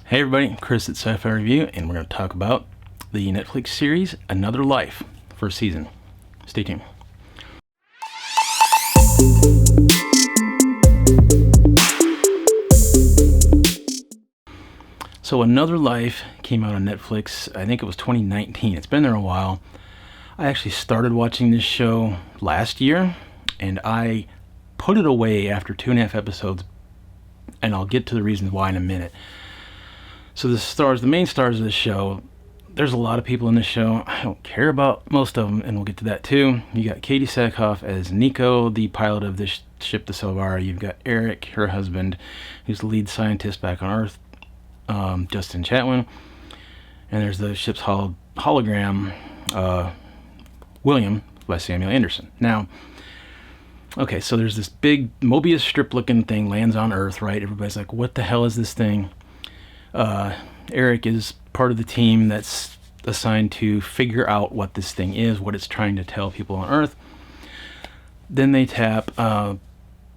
Hey everybody, Chris at SCIFI Review, and we're going to talk about the Netflix series Another Life, first season. Stay tuned. So Another Life came out on Netflix, I think it was 2019. It's been there a while. I actually started watching this show last year, and I put it away after 2.5 episodes, and I'll get to the reasons why in a minute. So the main stars of the show, there's a lot of people in this show. I don't care about most of them, and we'll get to that too. You got Katee Sackhoff as Nico, the pilot of this ship, the Silvara. You've got Eric, her husband, who's the lead scientist back on Earth, Justin Chatwin. And there's the ship's hologram, William, by Samuel Anderson. Now, okay, so there's this big Mobius strip-looking thing lands on Earth, right? Everybody's like, what the hell is this thing? Eric is part of the team that's assigned to figure out what this thing is, what it's trying to tell people on Earth. Then they tap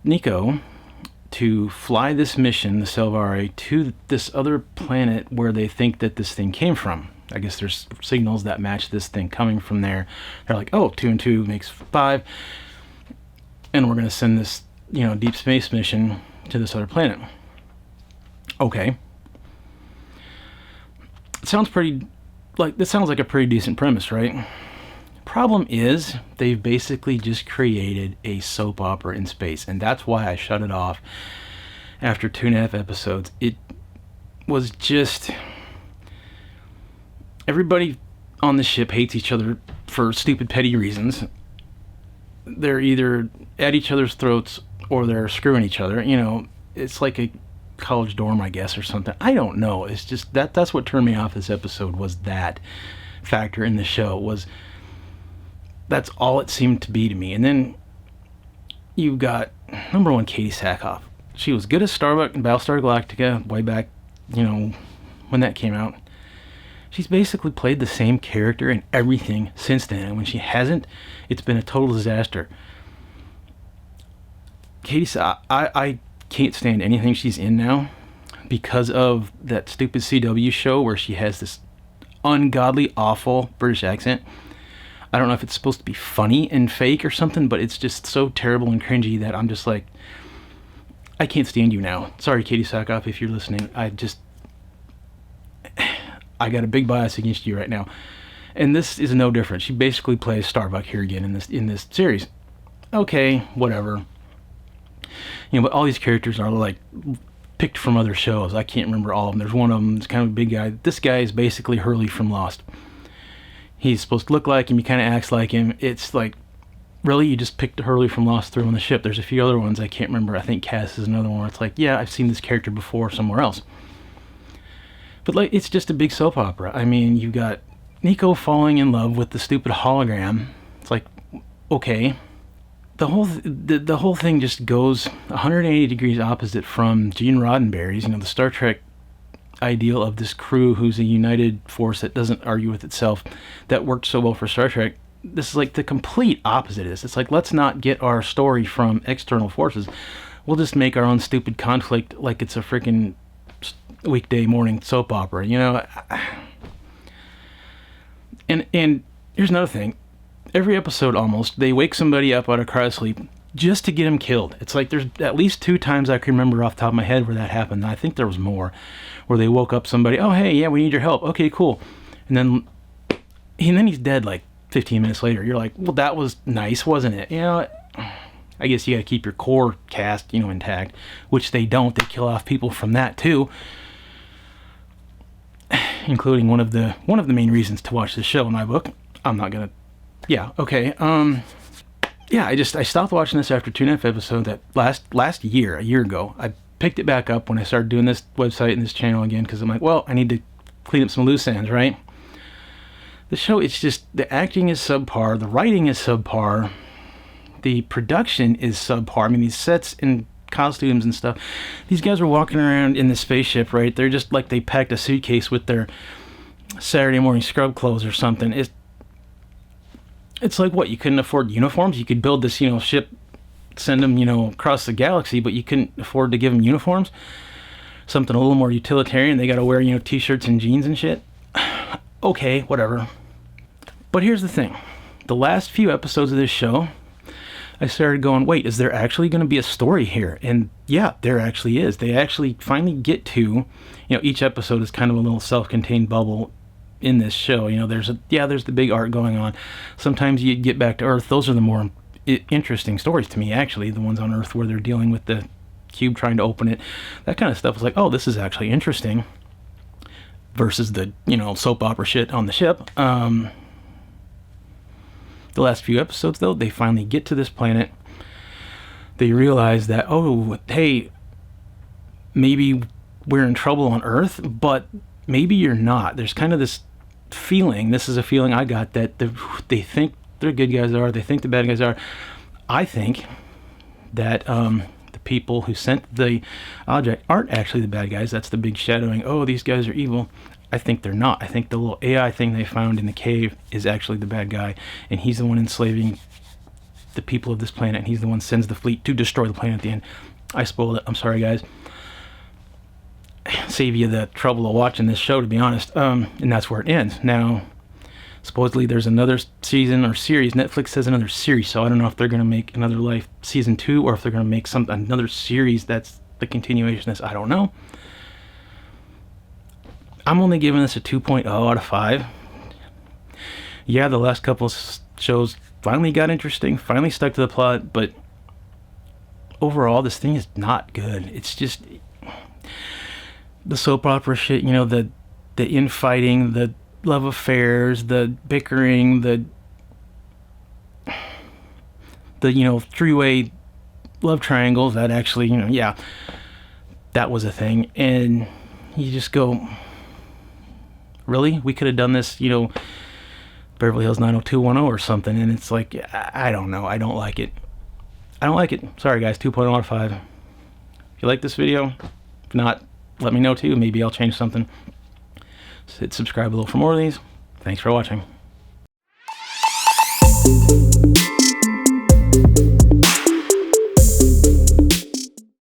Nico to fly this mission, the Silvari, to this other planet where they think that this thing came from. I guess there's signals that match this thing coming from there. They're like, oh, 2 and 2 makes 5. And we're going to send this, deep space mission to this other planet. Okay. Sounds like a pretty decent premise, right? Problem is, they've basically just created a soap opera in space, and that's why I shut it off after 2.5 episodes. It was just, everybody on the ship hates each other for stupid, petty reasons. They're either at each other's throats or they're screwing each other. It's like a college dorm, I guess, or something. I don't know. It's just that's what turned me off this episode, was that factor in the show. That's all it seemed to be to me. And then you've got number one, Katee Sackhoff. She was good as Starbuck in Battlestar Galactica way back, when that came out. She's basically played the same character in everything since then, and when she hasn't, it's been a total disaster. Katee, I can't stand anything she's in now because of that stupid CW show where she has this ungodly, awful British accent. I don't know if it's supposed to be funny and fake or something, but it's just so terrible and cringy that I'm just like, I can't stand you now. Sorry, Katee Sackhoff, if you're listening. I got a big bias against you right now. And this is no different. She basically plays Starbuck here again in this series. Okay, whatever. But all these characters are like picked from other shows. I can't remember all of them. There's one of them, it's kind of a big guy. This guy is basically Hurley from Lost. He's supposed to look like him, he kind of acts like him. It's like, really? You just picked Hurley from Lost, threw on the ship. There's a few other ones I can't remember. I think Cass is another one where it's like, yeah, I've seen this character before somewhere else. But it's just a big soap opera. I mean, you got Nico falling in love with the stupid hologram. It's like, okay. The whole thing just goes 180 degrees opposite from Gene Roddenberry's, the Star Trek ideal of this crew who's a united force that doesn't argue with itself, that worked so well for Star Trek. This is like the complete opposite of this. It's like, let's not get our story from external forces. We'll just make our own stupid conflict like it's a freaking weekday morning soap opera, And here's another thing. Every episode almost, they wake somebody up out of cryosleep just to get him killed. It's like there's at least 2 times I can remember off the top of my head where that happened. I think there was more, where they woke up somebody, oh hey, yeah, we need your help. Okay, cool. And then he's dead like 15 minutes later. You're like, well, that was nice, wasn't it? I guess you got to keep your core cast, intact, which they don't. They kill off people from that too, including one of the main reasons to watch this show in my book. I'm not gonna. Yeah. Okay. I stopped watching this after 2.5 episodes. That last year, a year ago, I picked it back up when I started doing this website and this channel again, because I'm like, well, I need to clean up some loose ends, right? The show, it's just, the acting is subpar, the writing is subpar, the production is subpar. I mean, these sets and costumes and stuff, these guys are walking around in the spaceship, right? They're just like they packed a suitcase with their Saturday morning scrub clothes or something. It's like, what, you couldn't afford uniforms? You could build this, ship, send them, across the galaxy, but you couldn't afford to give them uniforms? something a little more utilitarian. They got to wear, t-shirts and jeans and shit. Okay, whatever. But here's the thing. The last few episodes of this show, I started going, wait, is there actually going to be a story here? And yeah, there actually is. They actually finally get to, each episode is kind of a little self-contained bubble in this show. There's the big arc going on. Sometimes you get back to Earth. Those are the more interesting stories to me, actually. The ones on Earth where they're dealing with the cube, trying to open it. That kind of stuff is like, oh, this is actually interesting. Versus the, soap opera shit on the ship. The last few episodes, though, they finally get to this planet. They realize that, oh, hey, maybe we're in trouble on Earth, but maybe you're not. There's kind of this feeling, this is a feeling I got, that they think they're good guys are, they think the bad guys are. I think that the people who sent the object aren't actually the bad guys. That's the big shadowing, oh, these guys are evil. I think they're not. I think the little AI thing they found in the cave is actually the bad guy, and he's the one enslaving the people of this planet, and he's the one who sends the fleet to destroy the planet at the end. I spoiled it. I'm sorry, guys. Save you the trouble of watching this show, to be honest. And that's where it ends. Now, supposedly there's another season or series. Netflix says another series, so I don't know if they're going to make Another Life season 2 or if they're going to make another series that's the continuation of this. I don't know. I'm only giving this a 2.0 out of 5. Yeah, the last couple shows finally got interesting, finally stuck to the plot, but overall, this thing is not good. It's just the soap opera shit, the infighting, the love affairs, the bickering, the three-way love triangles. That actually, that was a thing, and you just go, really? We could have done this, Beverly Hills 90210 or something, and it's like, I don't know. I don't like it. Sorry, guys, 2.0 out of 5. If you like this video, if not, let me know too. Maybe I'll change something. Hit subscribe below for more of these. Thanks for watching.